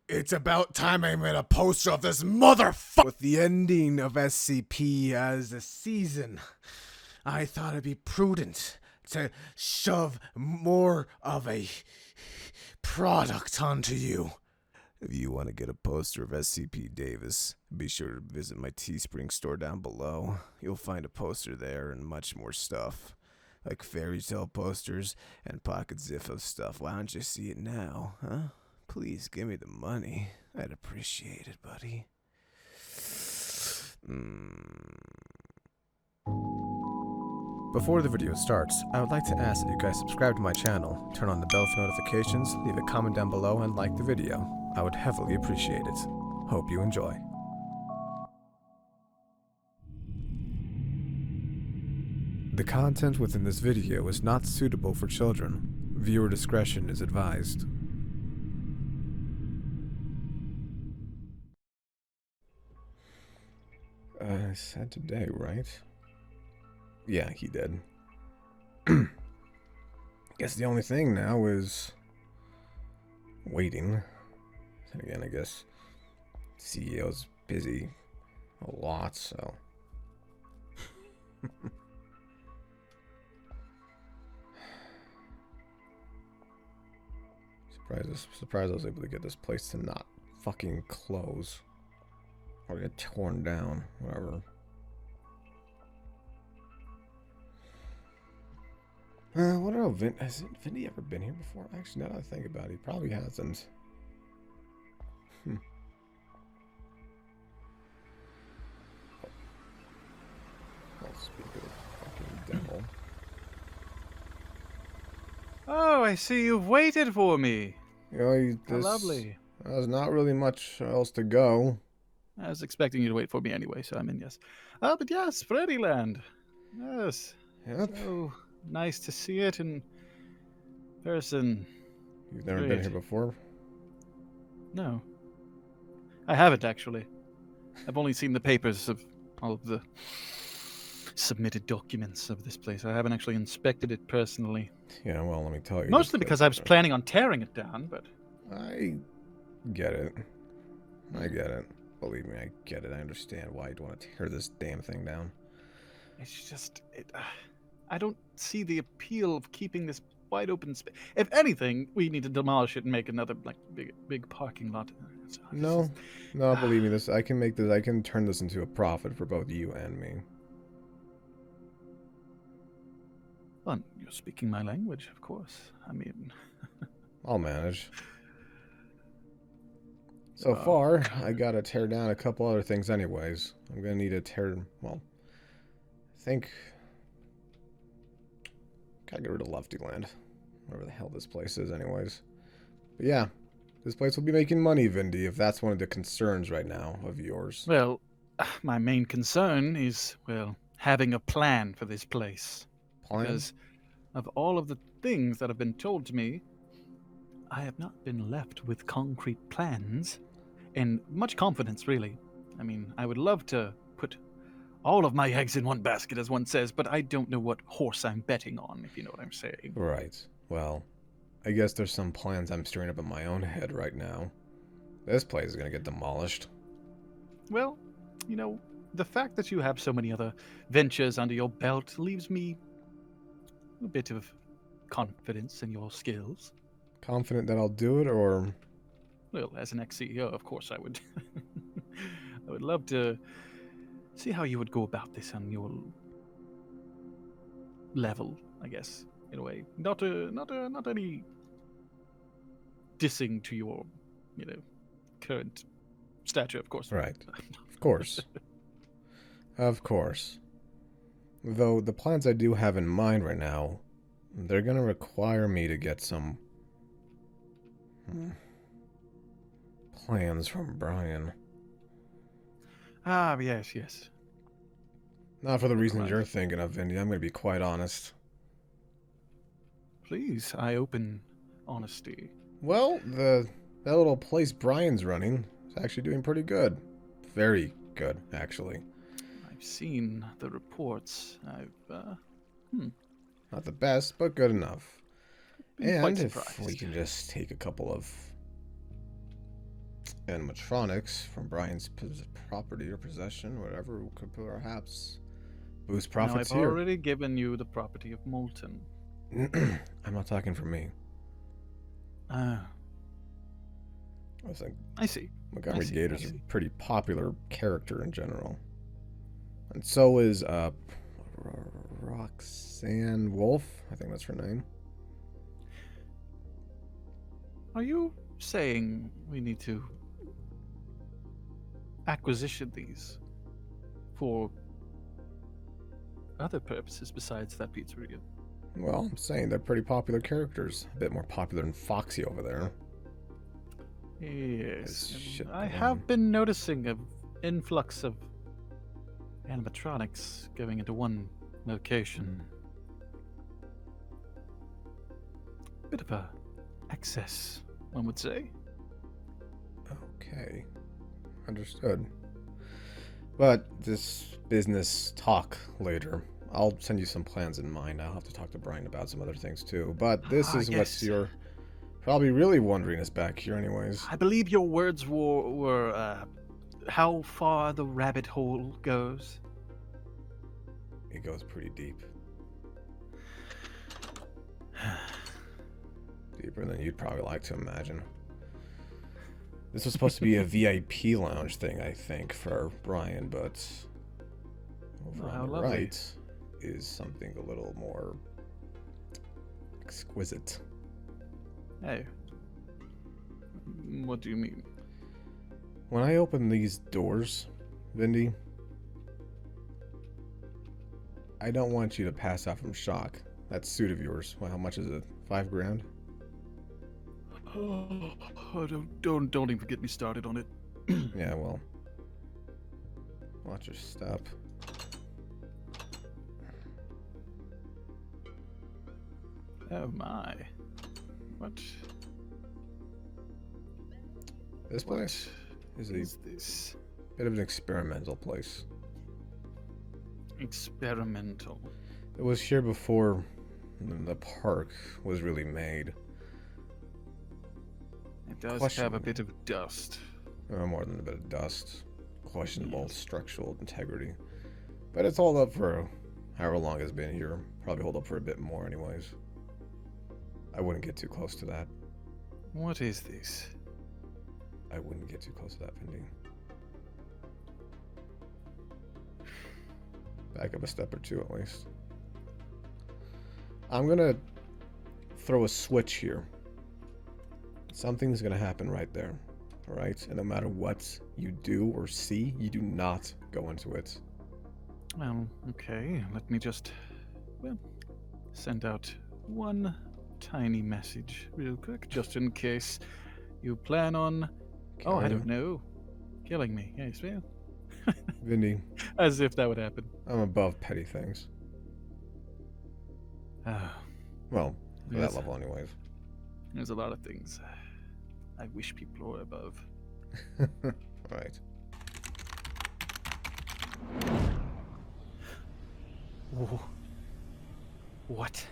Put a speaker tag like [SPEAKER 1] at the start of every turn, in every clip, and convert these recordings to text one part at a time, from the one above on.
[SPEAKER 1] It's about time I made a poster of this motherfucker with the ending of SCP as the season. I thought it'd be prudent to shove more of a product onto you. If you want to get a poster of SCP Davis, be sure to visit my Teespring store down below. You'll find a poster there and much more stuff, like fairy tale posters and pocket Zippo stuff. Why don't you see it now, huh? Please give me the money. I'd appreciate it, buddy. Before the video starts, I would like to ask that you guys subscribe to my channel, turn on the bell for notifications, leave a comment down below, and like the video. I would heavily appreciate it. Hope you enjoy. The content within this video is not suitable for children. Viewer discretion is advised. I said today, right? Yeah, he did. Guess the only thing now is waiting. And again, I guess CEO's busy a lot, so. Surprised I was able to get this place to not fucking close. Or get torn down, whatever. What else? Has Vinny ever been here before? Actually, now that I think about it, he probably hasn't. I'll speak of the fucking devil.
[SPEAKER 2] Oh, I see you've waited for me.
[SPEAKER 1] You know,
[SPEAKER 2] How lovely.
[SPEAKER 1] There's not really much else to go.
[SPEAKER 2] I was expecting you to wait for me anyway, so I'm in, yes. But yes, Freddyland. Yes.
[SPEAKER 1] Yep.
[SPEAKER 2] So nice to see it in person.
[SPEAKER 1] You've never been here before?
[SPEAKER 2] No. I haven't, actually. I've only seen the papers of all of the submitted documents of this place. I haven't actually inspected it personally.
[SPEAKER 1] Yeah, well, let me tell you.
[SPEAKER 2] Mostly because I was planning on tearing it down, but...
[SPEAKER 1] I get it. I get it. Believe me, I get it. I understand why you'd want to tear this damn thing down.
[SPEAKER 2] It's just... I don't see the appeal of keeping this wide open space. If anything, we need to demolish it and make another, like, big parking lot.
[SPEAKER 1] No, believe me, I can turn this into a profit for both you and me.
[SPEAKER 2] Well, you're speaking my language, of course. I mean...
[SPEAKER 1] I'll manage. So far, I gotta tear down a couple other things anyways. I'm gonna need to tear... Well, I think... Gotta get rid of Lefty Land. Whatever the hell this place is anyways. But yeah, this place will be making money, Vindy, if that's one of the concerns right now of yours.
[SPEAKER 2] Well, my main concern is, well, having a plan for this place.
[SPEAKER 1] Plan?
[SPEAKER 2] Because of all of the things that have been told to me, I have not been left with concrete plans and much confidence, really. I mean, I would love to put all of my eggs in one basket, as one says, but I don't know what horse I'm betting on, if you know what I'm saying.
[SPEAKER 1] Right. Well, I guess there's some plans I'm stirring up in my own head right now. This place is gonna get demolished.
[SPEAKER 2] Well, you know, the fact that you have so many other ventures under your belt leaves me a bit of confidence in your skills.
[SPEAKER 1] Confident that I'll do it, or...
[SPEAKER 2] Well, as an ex-CEO, of course I would. I would love to see how you would go about this on your level, I guess, in a way. Not any dissing to your, current stature, of course.
[SPEAKER 1] Right. Of course. Of course. Though the plans I do have in mind right now, they're gonna require me to get some plans from Brian.
[SPEAKER 2] Ah, yes.
[SPEAKER 1] Not for the reasons you're thinking of, Vindy. I'm gonna be quite honest.
[SPEAKER 2] Please, I open honesty.
[SPEAKER 1] Well, that little place Brian's running is actually doing pretty good. Very good, actually.
[SPEAKER 2] I've seen the reports.
[SPEAKER 1] Not the best, but good enough.
[SPEAKER 2] Been quite
[SPEAKER 1] And if
[SPEAKER 2] surprised.
[SPEAKER 1] we can just take a couple of
[SPEAKER 3] animatronics from Brian's property or possession, whatever, could perhaps boost profits
[SPEAKER 2] now, I've
[SPEAKER 3] here.
[SPEAKER 2] already given you the property of Molten.
[SPEAKER 3] I'm not talking for me.
[SPEAKER 2] Ah,
[SPEAKER 3] I was like,
[SPEAKER 2] I see.
[SPEAKER 3] Montgomery
[SPEAKER 2] I see,
[SPEAKER 3] Gator's
[SPEAKER 2] I
[SPEAKER 3] a
[SPEAKER 2] see.
[SPEAKER 3] pretty popular character in general. And so is Roxanne Wolf. I think that's her name.
[SPEAKER 2] Are you saying we need to acquisition these for other purposes besides that pizzeria?
[SPEAKER 3] Well, I'm saying they're pretty popular characters. A bit more popular than Foxy over there.
[SPEAKER 2] Yes.
[SPEAKER 3] His shit
[SPEAKER 2] I
[SPEAKER 3] balloon.
[SPEAKER 2] have been noticing an influx of animatronics going into one location. Bit of a excess, one would say.
[SPEAKER 3] Okay. Understood. But this business talk later. I'll send you some plans in mind. I'll have to talk to Brian about some other things too. But this is what
[SPEAKER 2] yes.
[SPEAKER 3] you're probably really wondering is back here anyways.
[SPEAKER 2] I believe your words were how far the rabbit hole goes.
[SPEAKER 3] It goes pretty deep. Deeper than you'd probably like to imagine. This was supposed to be a VIP lounge thing, I think, for Brian, but over
[SPEAKER 2] Oh, how
[SPEAKER 3] on the
[SPEAKER 2] lovely.
[SPEAKER 3] right is something a little more exquisite.
[SPEAKER 2] Hey. What do you mean?
[SPEAKER 3] When I open these doors, Vindy, I don't want you to pass out from shock. That suit of yours, well, how much is it? $5 grand?
[SPEAKER 2] Oh, don't even get me started on it.
[SPEAKER 3] Yeah, well. Watch your step.
[SPEAKER 2] Oh my. What?
[SPEAKER 3] This place is a
[SPEAKER 2] Is this
[SPEAKER 3] bit of an experimental place.
[SPEAKER 2] experimental?
[SPEAKER 3] It was here before the park was really made.
[SPEAKER 2] It does have a
[SPEAKER 3] Questionable.
[SPEAKER 2] bit of dust.
[SPEAKER 3] More than a bit of dust. Questionable structural integrity. But it's held up for however long it's been here. Probably hold up for a bit more anyways. I wouldn't get too close to that.
[SPEAKER 2] What is this?
[SPEAKER 3] I wouldn't get too close to that, Vindy. Back up a step or two at least. I'm gonna throw a switch here. Something's gonna happen right there. Alright? And no matter what you do or see, you do not go into it.
[SPEAKER 2] Well, okay. Let me just, well, send out one tiny message real quick, just in case you plan on, oh, I
[SPEAKER 3] Killing
[SPEAKER 2] don't know, killing me. Yes, well,
[SPEAKER 3] Vindy,
[SPEAKER 2] as if that would happen.
[SPEAKER 3] I'm above petty things.
[SPEAKER 2] Ah,
[SPEAKER 3] Well, for
[SPEAKER 2] Yes.
[SPEAKER 3] that level anyways.
[SPEAKER 2] there's a lot of things I wish people were above.
[SPEAKER 3] Alright.
[SPEAKER 2] Whoa. What?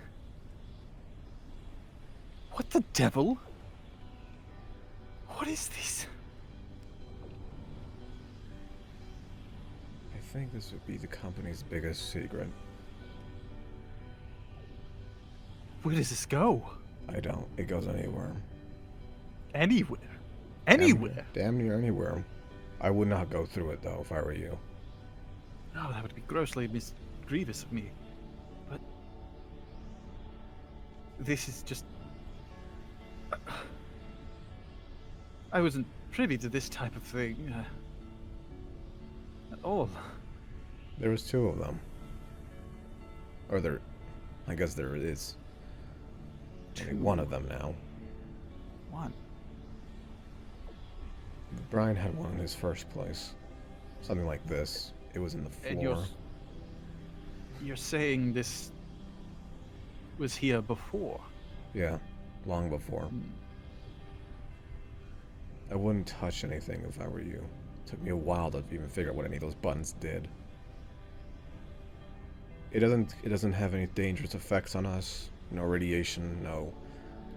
[SPEAKER 2] What the devil? What is this?
[SPEAKER 3] I think this would be the company's biggest secret.
[SPEAKER 2] Where does this go?
[SPEAKER 3] I don't. It goes anywhere.
[SPEAKER 2] Anywhere. Anywhere.
[SPEAKER 3] Damn near anywhere. I would not go through it though if I were you.
[SPEAKER 2] Oh, that would be grossly grievous of me. But this is just. I wasn't privy to this type of thing at all.
[SPEAKER 3] There was two of them. Or there, I guess there is. Only one of them now.
[SPEAKER 2] One.
[SPEAKER 3] Brian had one in his first place. Something like this. It was in the floor.
[SPEAKER 2] And you're saying this was here before?
[SPEAKER 3] Yeah, long before. I wouldn't touch anything if I were you. It took me a while to even figure out what any of those buttons did. It doesn't have any dangerous effects on us. No radiation, no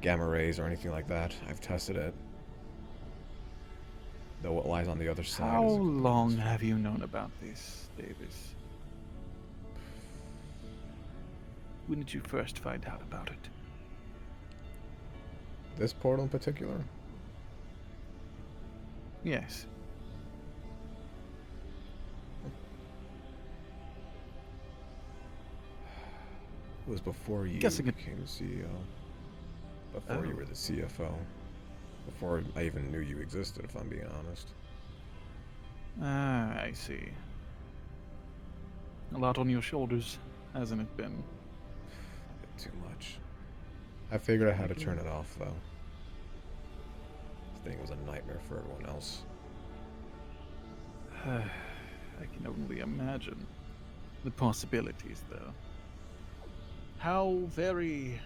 [SPEAKER 3] gamma rays or anything like that. I've tested it. though what lies on the other side
[SPEAKER 2] How
[SPEAKER 3] is a
[SPEAKER 2] long
[SPEAKER 3] mystery.
[SPEAKER 2] have you known about this, Davis? When did you first find out about it?
[SPEAKER 3] This portal in particular?
[SPEAKER 2] Yes.
[SPEAKER 3] It was before you
[SPEAKER 2] Guessing it-
[SPEAKER 3] became CEO. Before you
[SPEAKER 2] Oh.
[SPEAKER 3] were the CFO. Before I even knew you existed, if I'm being honest.
[SPEAKER 2] Ah, I see. A lot on your shoulders, hasn't it been?
[SPEAKER 3] A bit too much. I figured out how to turn it off, though. This thing was a nightmare for everyone else.
[SPEAKER 2] I can only imagine the possibilities, though. How very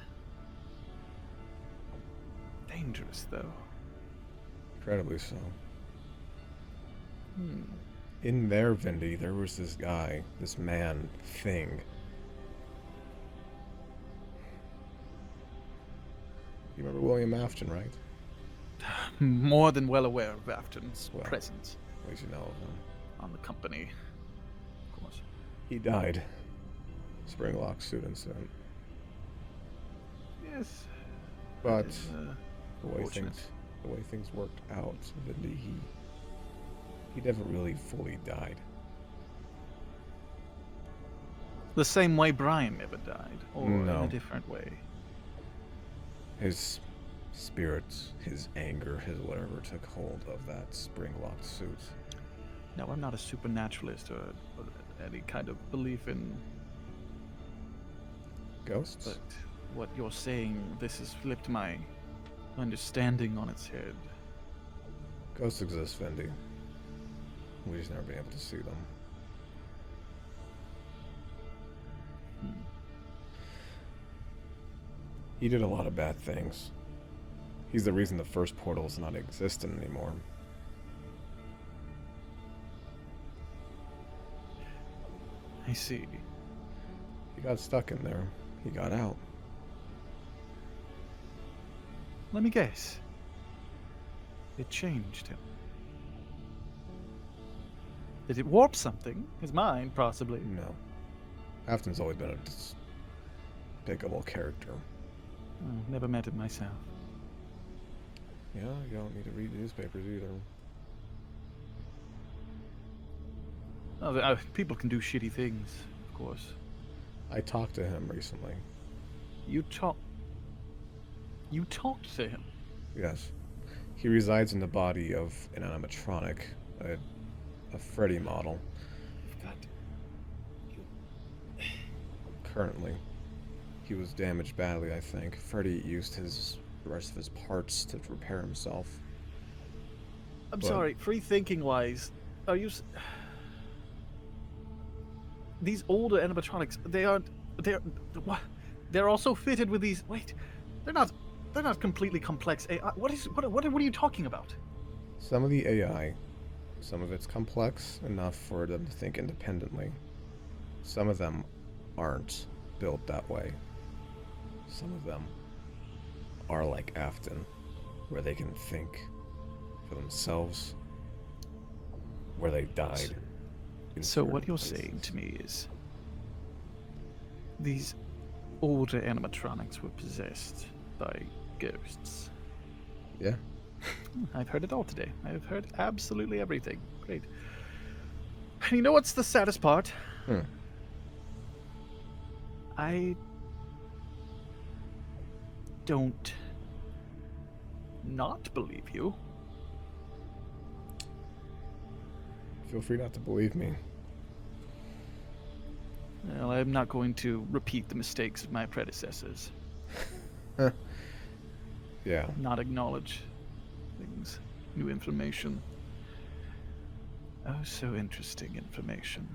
[SPEAKER 2] dangerous, though.
[SPEAKER 3] Incredibly so.
[SPEAKER 2] Hmm.
[SPEAKER 3] In there, Vindy, there was this guy, this man, thing. You remember William Afton, right?
[SPEAKER 2] More than well aware of Afton's
[SPEAKER 3] Well.
[SPEAKER 2] presence
[SPEAKER 3] At least you know of him.
[SPEAKER 2] on the company, of course.
[SPEAKER 3] He died. Springlock suit incident.
[SPEAKER 2] Yes.
[SPEAKER 3] But
[SPEAKER 2] it is,
[SPEAKER 3] the way
[SPEAKER 2] fortunate.
[SPEAKER 3] things worked out, Vindy, he never really fully died.
[SPEAKER 2] The same way Brian never died, or in
[SPEAKER 3] No.
[SPEAKER 2] a different way.
[SPEAKER 3] His spirits, his anger, his whatever took hold of that spring-locked suit.
[SPEAKER 2] Now, I'm not a supernaturalist or any kind of belief in,
[SPEAKER 3] Ghosts?
[SPEAKER 2] but what you're saying, this has flipped my understanding on its head.
[SPEAKER 3] Ghosts exist, Vindy. We just never been able to see them.
[SPEAKER 2] Hmm.
[SPEAKER 3] He did a lot of bad things. He's the reason the first portal is not existent anymore.
[SPEAKER 2] I see.
[SPEAKER 3] He got stuck in there. He got out.
[SPEAKER 2] Let me guess. It changed him. Did it warp something? His mind, possibly.
[SPEAKER 3] No. Afton's always been a despicable character.
[SPEAKER 2] Oh, never met him myself.
[SPEAKER 3] Yeah, you don't need to read newspapers either.
[SPEAKER 2] Oh, people can do shitty things, of course.
[SPEAKER 3] I talked to him recently.
[SPEAKER 2] You talked to him.
[SPEAKER 3] Yes. He resides in the body of an animatronic, a Freddy model,
[SPEAKER 2] God.
[SPEAKER 3] currently. He was damaged badly, I think. Freddy used the rest of his parts to repair himself.
[SPEAKER 2] I'm
[SPEAKER 3] But-
[SPEAKER 2] sorry, free thinking wise, are you. These older animatronics, they're also fitted with these. Wait, they're not completely complex AI. What are you talking about?
[SPEAKER 3] Some of the AI, some of it's complex enough for them to think independently. Some of them aren't built that way. Some of them are like Afton, where they can think for themselves, where they died. in
[SPEAKER 2] So what
[SPEAKER 3] certain
[SPEAKER 2] you're
[SPEAKER 3] places.
[SPEAKER 2] saying to me is these older animatronics were possessed by ghosts.
[SPEAKER 3] Yeah.
[SPEAKER 2] I've heard it all today. I've heard absolutely everything. Great. And you know what's the saddest part?
[SPEAKER 3] Hmm.
[SPEAKER 2] I don't not believe you.
[SPEAKER 3] Feel free not to believe me.
[SPEAKER 2] Well, I'm not going to repeat the mistakes of my predecessors.
[SPEAKER 3] Yeah.
[SPEAKER 2] Not acknowledge things, new information. Oh, so interesting information.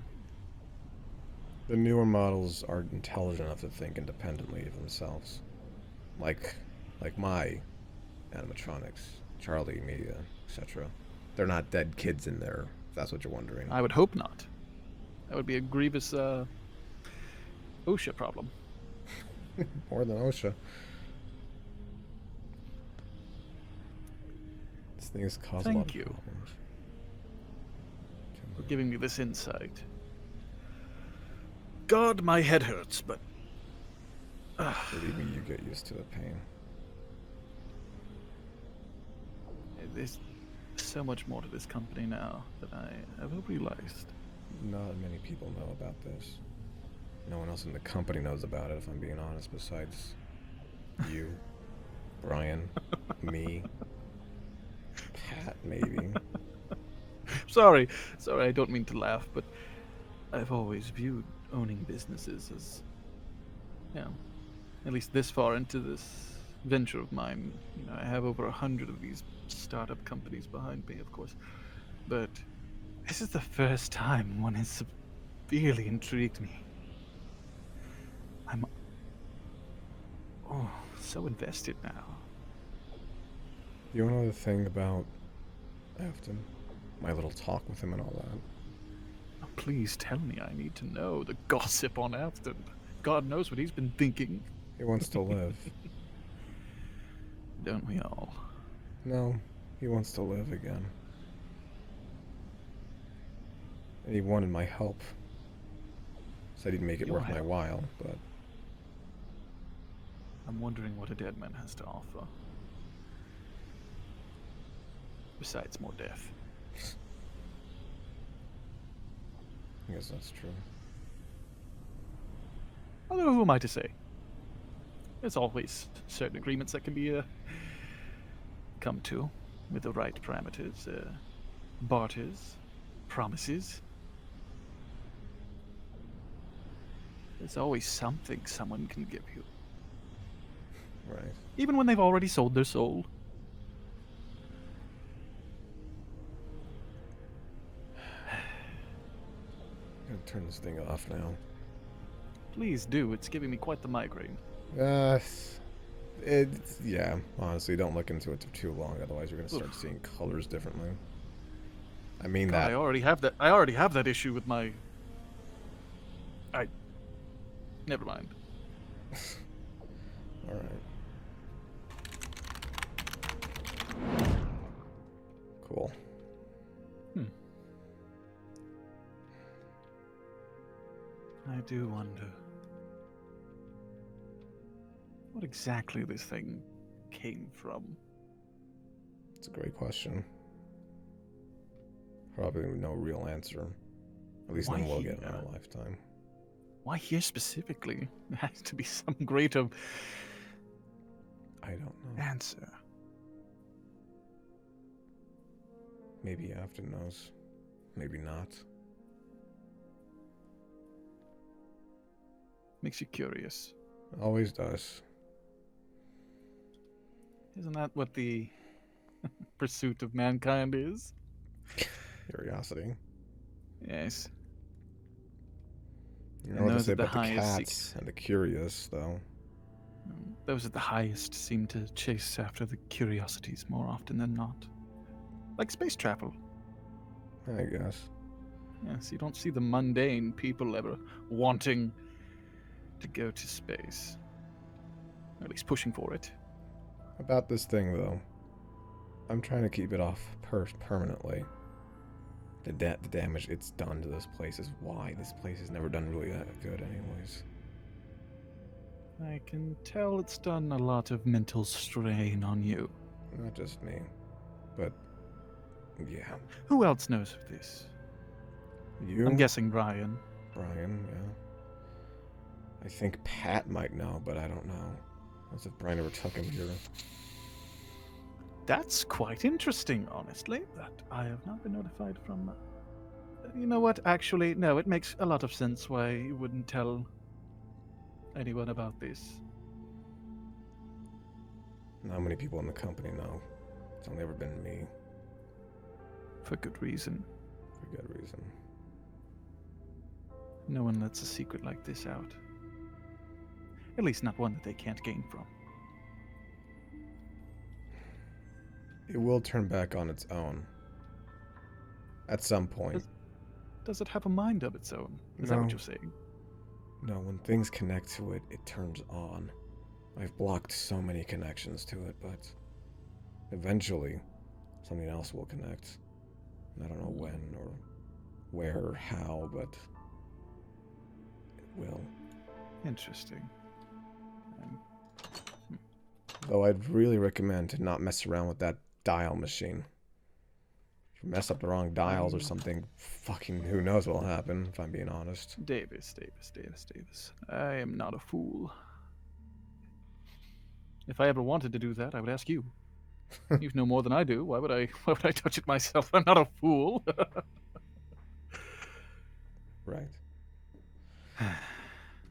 [SPEAKER 3] The newer models are intelligent enough to think independently of themselves. Like my animatronics, Charlie, Mia, etc. They're not dead kids in there, if that's what you're wondering.
[SPEAKER 2] I would hope not. That would be a grievous OSHA problem.
[SPEAKER 3] More than OSHA. This thing has caused a lot
[SPEAKER 2] Thank
[SPEAKER 3] of
[SPEAKER 2] you.
[SPEAKER 3] problems.
[SPEAKER 2] giving me this insight. God, my head hurts, but
[SPEAKER 3] Believe me, you get used to the pain.
[SPEAKER 2] there's so much more to this company now than I ever realized.
[SPEAKER 3] Not many people know about this. No one else in the company knows about it, if I'm being honest, besides you, Brian, me, Pat, maybe.
[SPEAKER 2] Sorry, I don't mean to laugh, but I've always viewed owning businesses as, at least this far into this venture of mine. I have over 100 of these startup companies behind me, of course, but this is the first time one has severely intrigued me. I'm so invested now.
[SPEAKER 3] You know the thing about Afton? My little talk with him and all that.
[SPEAKER 2] Oh, please tell me. I need to know the gossip on Afton. God knows what he's been thinking.
[SPEAKER 3] He wants to live.
[SPEAKER 2] Don't we all?
[SPEAKER 3] No, he wants to live again. And he wanted my help. Said he'd make it
[SPEAKER 2] Your
[SPEAKER 3] worth my
[SPEAKER 2] help?
[SPEAKER 3] while, but
[SPEAKER 2] I'm wondering what a dead man has to offer. Besides more death.
[SPEAKER 3] I guess that's true.
[SPEAKER 2] Although, who am I to say? There's always certain agreements that can be come to with the right parameters, barters, promises. There's always something someone can give you,
[SPEAKER 3] Right.
[SPEAKER 2] even when they've already sold their soul.
[SPEAKER 3] I'm gonna turn this thing off now.
[SPEAKER 2] Please do. It's giving me quite the migraine.
[SPEAKER 3] Yeah, honestly, don't look into it for too long, otherwise you're gonna start seeing colors differently. I mean
[SPEAKER 2] God,
[SPEAKER 3] that.
[SPEAKER 2] I already have that. I already have that issue with my. Never mind.
[SPEAKER 3] Alright. Cool.
[SPEAKER 2] I do wonder what exactly this thing came from.
[SPEAKER 3] It's a great question. Probably no real answer. At least none we'll get in our lifetime.
[SPEAKER 2] Why here specifically? There has to be some greater
[SPEAKER 3] I don't know.
[SPEAKER 2] answer.
[SPEAKER 3] Maybe Afton knows. Maybe not.
[SPEAKER 2] Makes you curious.
[SPEAKER 3] Always does.
[SPEAKER 2] Isn't that what the pursuit of mankind is?
[SPEAKER 3] Curiosity.
[SPEAKER 2] Yes.
[SPEAKER 3] You
[SPEAKER 2] And
[SPEAKER 3] know what to
[SPEAKER 2] those
[SPEAKER 3] say
[SPEAKER 2] are the
[SPEAKER 3] about the
[SPEAKER 2] highest
[SPEAKER 3] cats and the curious, though.
[SPEAKER 2] Those at the highest seem to chase after the curiosities more often than not. Like space travel.
[SPEAKER 3] I guess.
[SPEAKER 2] Yes, you don't see the mundane people ever wanting to go to space. Or at least pushing for it.
[SPEAKER 3] About this thing, though. I'm trying to keep it off permanently. The damage it's done to this place is why this place has never done really that good anyways.
[SPEAKER 2] I can tell it's done a lot of mental strain on you.
[SPEAKER 3] Not just me. But, yeah.
[SPEAKER 2] Who else knows of this?
[SPEAKER 3] You?
[SPEAKER 2] I'm guessing Brian.
[SPEAKER 3] Brian, yeah. I think Pat might know, but I don't know. As if Brian ever took him here.
[SPEAKER 2] That's quite interesting, honestly, that I have not been notified from. You know what? Actually, no, it makes a lot of sense why you wouldn't tell anyone about this.
[SPEAKER 3] Not many people in the company know. It's only ever been me,
[SPEAKER 2] For good reason.
[SPEAKER 3] for good reason.
[SPEAKER 2] No one lets a secret like this out. At least not one that they can't gain from.
[SPEAKER 3] It will turn back on its own. At some point.
[SPEAKER 2] Does it have a mind of its own? Is that
[SPEAKER 3] No.
[SPEAKER 2] what you're saying?
[SPEAKER 3] No, when things connect to it, it turns on. I've blocked so many connections to it, but eventually something else will connect. I don't know when or where or how, but it will.
[SPEAKER 2] Interesting.
[SPEAKER 3] Though I'd really recommend to not mess around with that dial machine. If you mess up the wrong dials or something, fucking who knows what'll happen, if I'm being honest.
[SPEAKER 2] Davis. I am not a fool. If I ever wanted to do that, I would ask you. You know more than I do. Why would I touch it myself? I'm not a fool.
[SPEAKER 3] Right.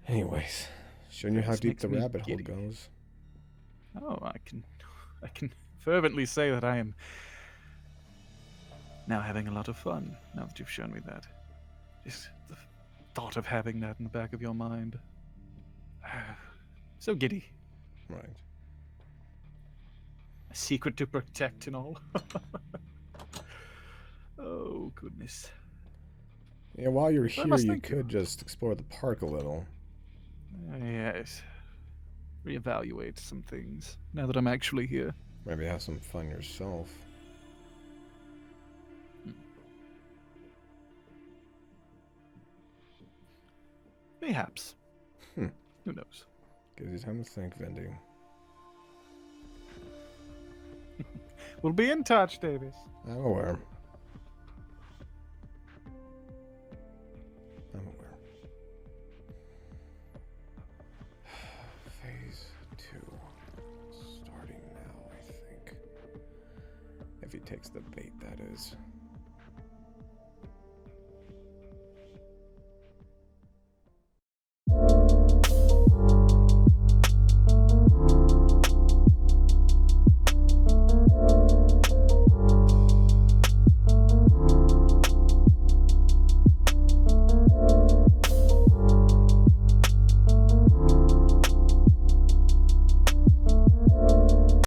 [SPEAKER 3] Anyways, showing you how
[SPEAKER 2] This
[SPEAKER 3] deep the
[SPEAKER 2] makes me
[SPEAKER 3] rabbit hole
[SPEAKER 2] giddy.
[SPEAKER 3] goes.
[SPEAKER 2] Oh, I can fervently say that I am now having a lot of fun, now that you've shown me that. Just the thought of having that in the back of your mind. So giddy.
[SPEAKER 3] Right.
[SPEAKER 2] A secret to protect and all. Oh, goodness.
[SPEAKER 3] Yeah, while you're
[SPEAKER 2] I
[SPEAKER 3] here,
[SPEAKER 2] must
[SPEAKER 3] you
[SPEAKER 2] thank you.
[SPEAKER 3] could just explore the park a little.
[SPEAKER 2] Yes. Reevaluate some things, now that I'm actually here.
[SPEAKER 3] Maybe have some fun yourself.
[SPEAKER 2] Mayhaps.
[SPEAKER 3] Hmm.
[SPEAKER 2] Who knows?
[SPEAKER 3] Gives you time to think, Vindy.
[SPEAKER 2] We'll be in touch, Davis.
[SPEAKER 3] I'm aware. I'm aware. Phase 2. Starting now, I think. If he takes the bait, that is.